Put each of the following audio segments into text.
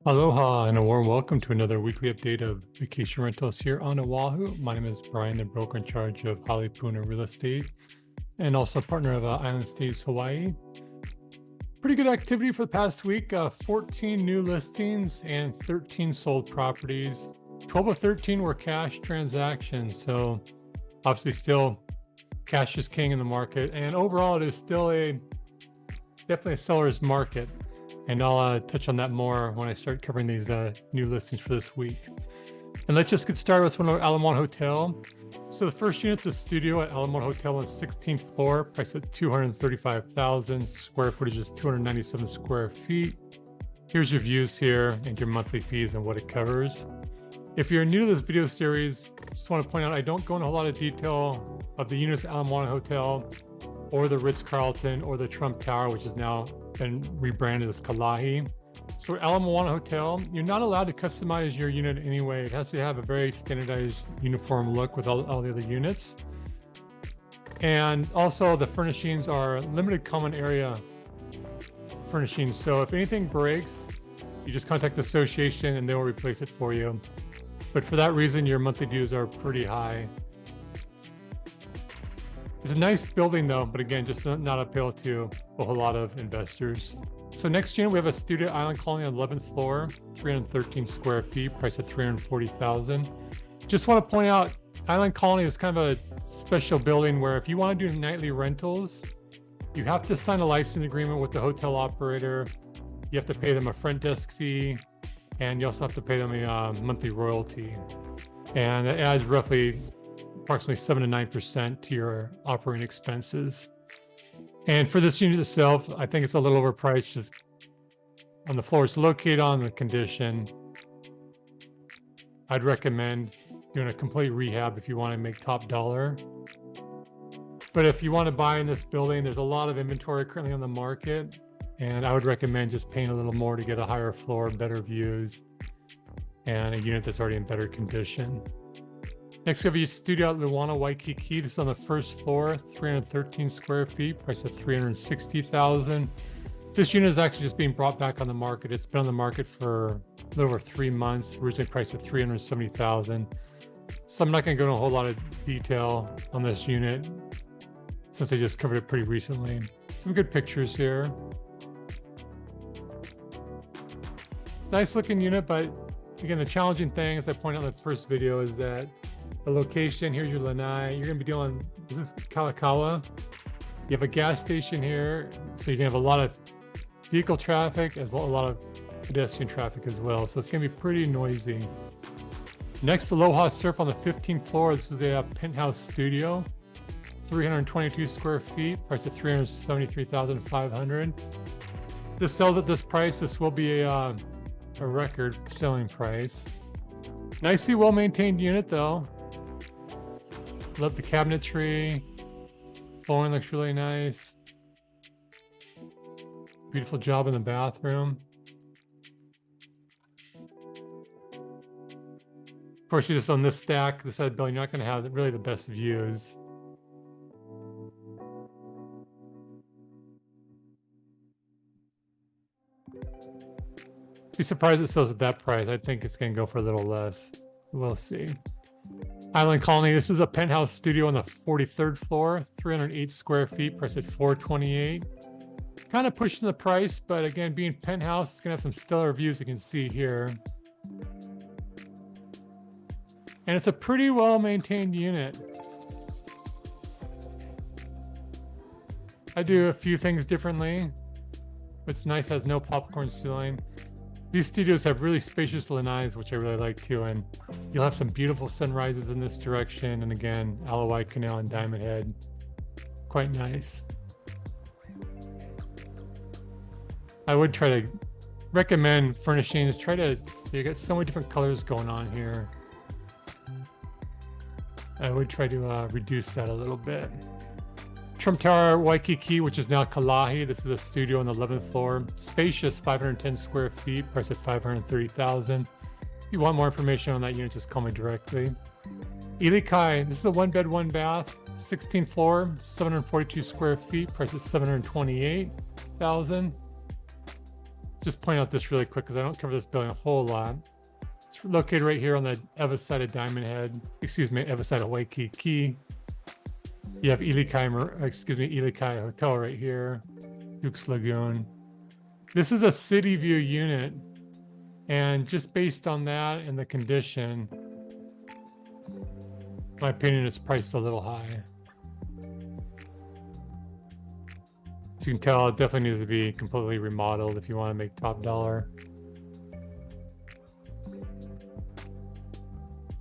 Aloha and a warm welcome to another weekly update of vacation rentals here on Oahu. My name is Bryan, the broker in charge of Halipuna Real Estate and also partner of Island Stays Hawaii. Pretty good activity for the past week. 14 new listings and 13 sold properties. 12 of 13 were cash transactions. So obviously still cash is king in the market. And overall, it is still definitely a seller's market. And I'll touch on that more when I start covering these new listings for this week. And let's just get started with one of Ala Moana Hotel. So the first unit's a studio at Ala Moana Hotel on the 16th floor, priced at $235,000. Square footage is 297 square feet. Here's your views here and your monthly fees and what it covers. If you're new to this video series, just want to point out I don't go into a lot of detail of the units at Ala Moana Hotel or the Ritz-Carlton or the Trump Tower, which is now been rebranded as Kalahi. So at Ala Moana Hotel, you're not allowed to customize your unit anyway. It has to have a very standardized uniform look with all the other units. And also the furnishings are limited common area furnishings. So if anything breaks, you just contact the association and they will replace it for you. But for that reason, your monthly dues are pretty high. It's a nice building though, but again, just not appeal to a whole lot of investors. So next unit, we have a studio Island Colony on the 11th floor, 313 square feet, priced at $340,000. Just want to point out, Island Colony is kind of a special building where if you want to do nightly rentals, you have to sign a license agreement with the hotel operator. You have to pay them a front desk fee, and you also have to pay them a monthly royalty. And it adds roughly approximately 7 to 9% to your operating expenses. And for this unit itself, I think it's a little overpriced just on the floor it's located on, the condition. I'd recommend doing a complete rehab if you want to make top dollar. But if you want to buy in this building, there's a lot of inventory currently on the market, and I would recommend just paying a little more to get a higher floor, better views, and a unit that's already in better condition. Next, we have a studio at Luana Waikiki. This is on the first floor, 313 square feet, priced at $360,000. This unit is actually just being brought back on the market. It's been on the market for a little over 3 months, originally priced at $370,000. So I'm not going to go into a whole lot of detail on this unit since I just covered it pretty recently. Some good pictures here. Nice looking unit, but again, the challenging thing, as I pointed out in the first video, is that the location, here's your lanai. You're going to be doing, this is Kalakaua. You have a gas station here, so you're going to have a lot of vehicle traffic as well as a lot of pedestrian traffic as well. So it's going to be pretty noisy. Next, Aloha Surf on the 15th floor. This is a penthouse studio, 322 square feet, priced at $373,500. This sells at this price. This will be a record selling price. Nicely well-maintained unit though. Love the cabinetry. Flooring looks really nice. Beautiful job in the bathroom. Of course, you're just on this stack, this side of the building, you're not going to have really the best views. Be surprised it sells at that price. I think it's going to go for a little less. We'll see. Island Colony. This is a penthouse studio on the 43rd floor, 308 square feet, priced at $428,000. Kind of pushing the price, but again, being penthouse, it's going to have some stellar views you can see here. And it's a pretty well-maintained unit. I do a few things differently. What's nice, has no popcorn ceiling. These studios have really spacious lanais, which I really like too, and you'll have some beautiful sunrises in this direction, and again, Alawai Canal and Diamond Head. Quite nice. I would try to recommend furnishings. You get so many different colors going on here. I would try to reduce that a little bit. Trump Tower Waikiki, which is now Kalahi. This is a studio on the 11th floor. Spacious, 510 square feet, priced at $530,000. If you want more information on that unit, just call me directly. Ilikai, this is a 1-bed, 1-bath, 16th floor, 742 square feet, priced at $728,000. just point out this really quick because I don't cover this building a whole lot. It's located right here on the Ewa side of Diamond Head, Ewa side of Waikiki. You have Ilikai Hotel right here, Duke's Lagoon. This is a city view unit, and just based on that and the condition, in my opinion, it's priced a little high. As you can tell, it definitely needs to be completely remodeled if you want to make top dollar.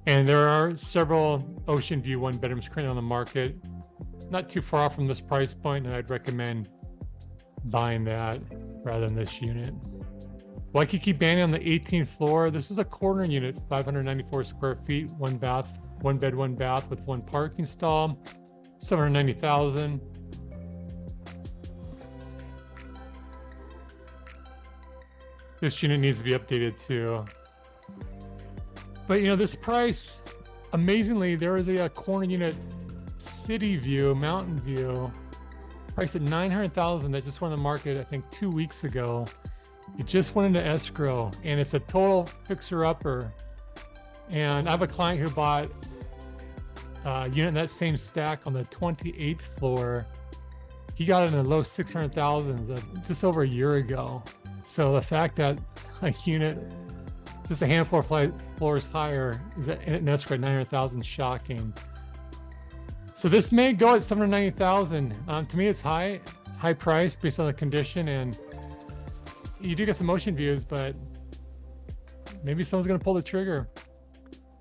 And there are several ocean view one bedrooms currently on the market, not too far off from this price point, and I'd recommend buying that rather than this unit. Waikiki Banyan on the 18th floor. This is a corner unit, 594 square feet, one bed, one bath with one parking stall, $790,000. This unit needs to be updated too. But you know, this price, amazingly, there is a corner unit, city view, mountain view, priced at $900,000 that just went on the market, I think 2 weeks ago. It just went into escrow, and it's a total fixer-upper. And I have a client who bought a unit in that same stack on the 28th floor. He got it in the low 600,000s just over a year ago. So the fact that a unit just a handful of floors higher is an escrow at 900,000, shocking. So this may go at 790,000. To me, it's high price based on the condition, and you do get some motion views, but maybe someone's going to pull the trigger.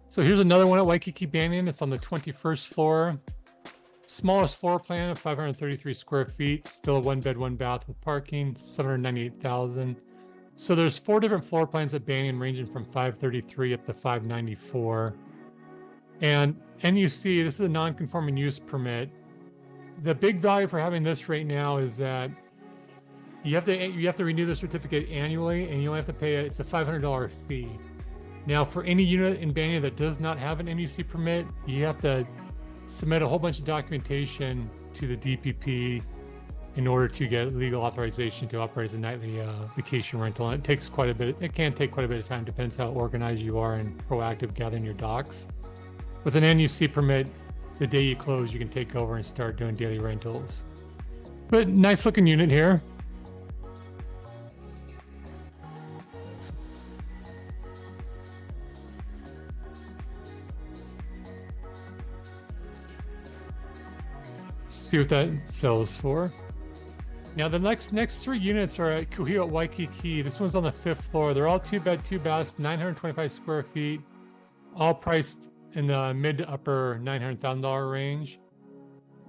So here's another one at Waikiki Banyan. It's on the 21st floor. Smallest floor plan of 533 square feet. Still a one bed, one bath with parking, 798,000. So there's 4 different floor plans at Banyan ranging from 533 up to 594. And NUC, this is a non-conforming use permit. The big value for having this right now is that you have to renew the certificate annually, and you only have to pay it's a $500 fee. Now, for any unit in Banyan that does not have an NUC permit, you have to submit a whole bunch of documentation to the DPP in order to get legal authorization to operate as a nightly vacation rental. And it takes quite a bit. It can take quite a bit of time. Depends how organized you are and proactive gathering your docs. With an NUC permit, the day you close, you can take over and start doing daily rentals. But nice looking unit here. See what that sells for. Now the next 3 units are at Kuhio At Waikiki. This one's on the 5th floor. They're all 2 bed, 2 baths, 925 square feet, all priced in the mid to upper $900,000 range.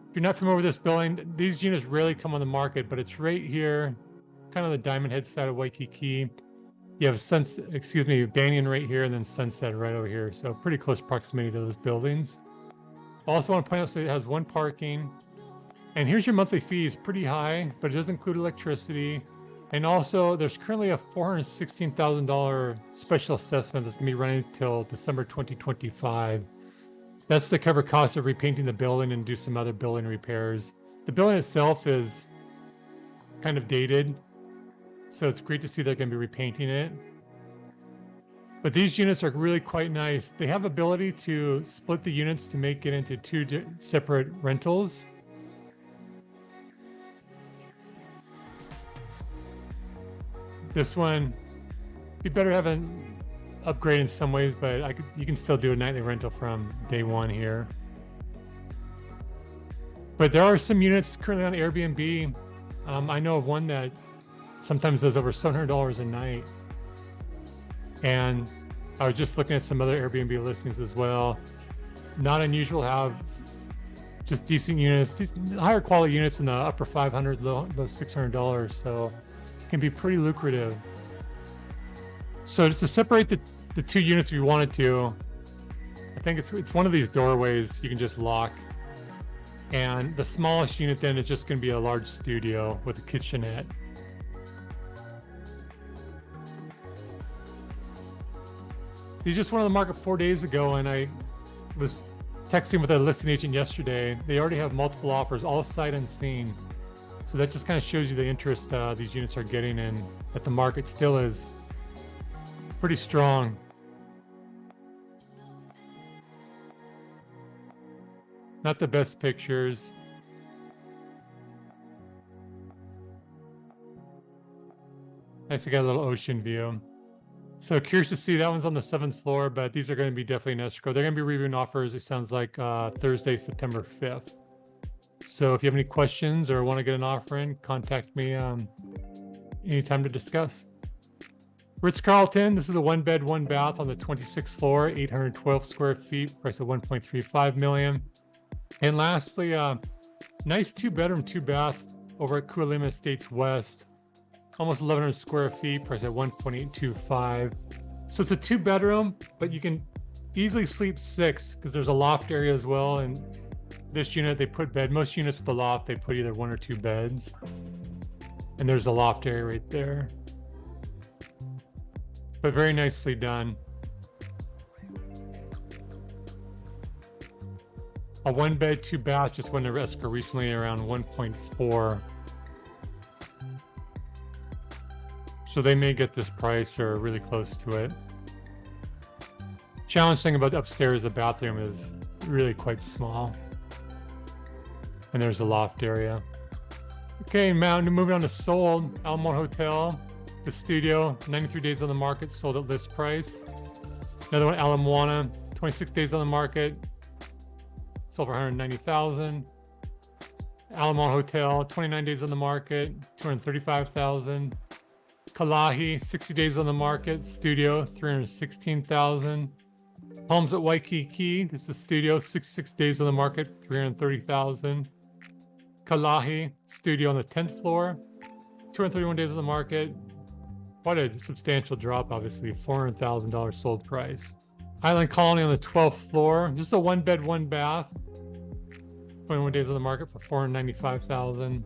If you're not familiar with this building, these units rarely come on the market, but it's right here, kind of the Diamond Head side of Waikiki. You have Banyan right here, and then Sunset right over here. So pretty close proximity to those buildings. Also want to point out, so it has 1 parking. And here's your monthly fees, pretty high, but it does include electricity. And also, there's currently a $416,000 special assessment that's going to be running until December 2025. That's to cover costs of repainting the building and do some other building repairs. The building itself is kind of dated, so it's great to see they're going to be repainting it. But these units are really quite nice. They have ability to split the units to make it into 2 separate rentals. This one, be better have an upgrade in some ways, but you can still do a nightly rental from day 1 here. But there are some units currently on Airbnb. I know of one that sometimes does over $700 a night. And I was just looking at some other Airbnb listings as well. Not unusual to have just decent units, higher quality units in the upper $500, low $600. So can be pretty lucrative. So to separate the 2 units if you wanted to, I think it's one of these doorways you can just lock. And the smallest unit then is just going to be a large studio with a kitchenette. These just went on the market 4 days ago, and I was texting with a listing agent yesterday. They already have multiple offers, all sight unseen. So that just kind of shows you the interest these units are getting in that the market still is pretty strong. Not the best pictures. Nice to get a little ocean view. So curious to see, that one's on the 7th floor, but these are going to be definitely in escrow. They're going to be reviewing offers, it sounds like, Thursday, September 5th. So if you have any questions or want to get an offer in, contact me anytime to discuss. Ritz-Carlton, this is a 1-bed, 1-bath on the 26th floor, 812 square feet, price of $1.35 million. And lastly, nice 2-bedroom, 2-bath over at Kuilima Estates West, almost 1,100 square feet, price at $1.825. So it's a 2-bedroom, but you can easily sleep 6 because there's a loft area as well. And this unit, they put bed. Most units with the loft, they put either 1 or 2 beds. And there's a loft area right there. But very nicely done. A 1-bed, 2-bath just went to escrow recently around 1.4. So they may get this price or really close to it. Challenge thing about the upstairs, the bathroom is really quite small. And there's a loft area. Okay, moving on to sold. Alamo Hotel, the studio, 93 days on the market, sold at list price. Another one, Moana, 26 days on the market, sold for $190,000. Alamo Hotel, 29 days on the market, $235,000. Kalahi, 60 days on the market, studio, $316,000. Homes at Waikiki, this is the studio, 66 days on the market, $330,000. Kalahi, studio on the 10th floor, 231 days on the market. Quite a substantial drop, obviously, $400,000 sold price. Island Colony on the 12th floor, just a 1-bed, 1-bath, 21 days on the market for $495,000.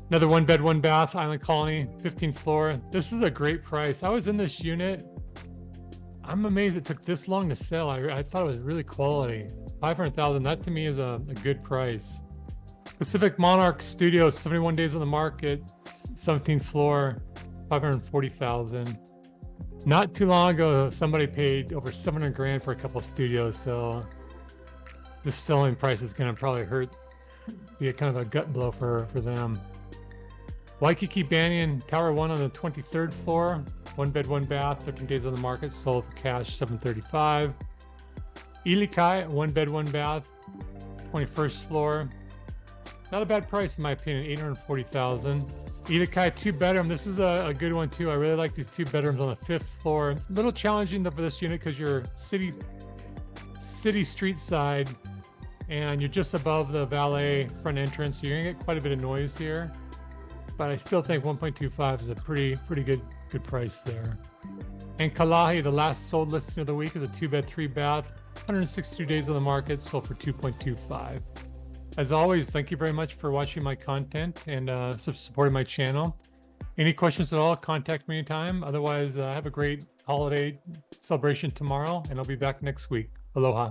Another 1-bed, 1-bath, Island Colony, 15th floor. This is a great price. I was in this unit. I'm amazed it took this long to sell. I thought it was really quality. $500,000, that to me is a good price. Pacific Monarch Studio, 71 days on the market, 17th floor, $540,000. Not too long ago, somebody paid over $700,000 for a couple of studios, so this selling price is going to probably be a kind of a gut blow for them. Waikiki Banyan, Tower 1 on the 23rd floor, 1-bed, 1-bath, 13 days on the market, sold for cash, $735,000. Ilikai, 1-bed, 1-bath, 21st floor. Not a bad price in my opinion, $840,000. Ilikai 2-bedroom, this is a good one too. I really like these 2 bedrooms on the 5th floor. It's a little challenging for this unit because you're city street side and you're just above the valet front entrance, so you're gonna get quite a bit of noise here. But I still think 1.25 is a pretty good price there. And Kalahi, the last sold listing of the week, is a 2-bed, 3-bath, 162 days on the market, sold for $2.25. As always, thank you very much for watching my content and supporting my channel. Any questions at all, contact me anytime. Otherwise, have a great holiday celebration tomorrow, and I'll be back next week. Aloha.